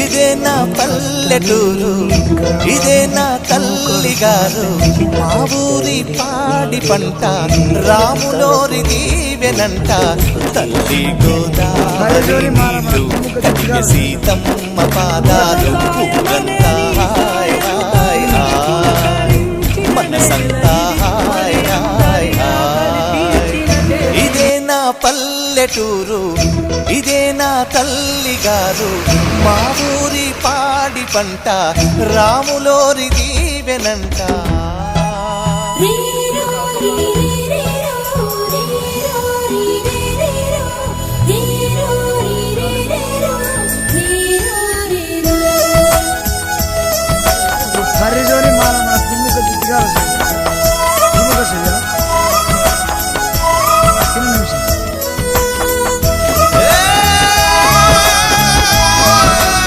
ఇదే నా పల్లెటూరు, ఇదే నా తల్లి గారు. మా ఊరి పాడి పంట రాములోరి దీవెనంట. తల్లి గోదావరి నీళ్ళు, కన్య సీతమ్మ పాదాలు, ఊరంతా హాయ్ హాయ్ హాయ్, మనసంతా హాయ్ హాయ్ హాయ్. ఇదే నా పల్లెటూరు, ఇదే నా తల్లి గారు. మా ఊరి పాడి పంట రాములోరి దీవెనంట. మర్రి జోని మాల మన తిమ్ముకు దిద్దుగా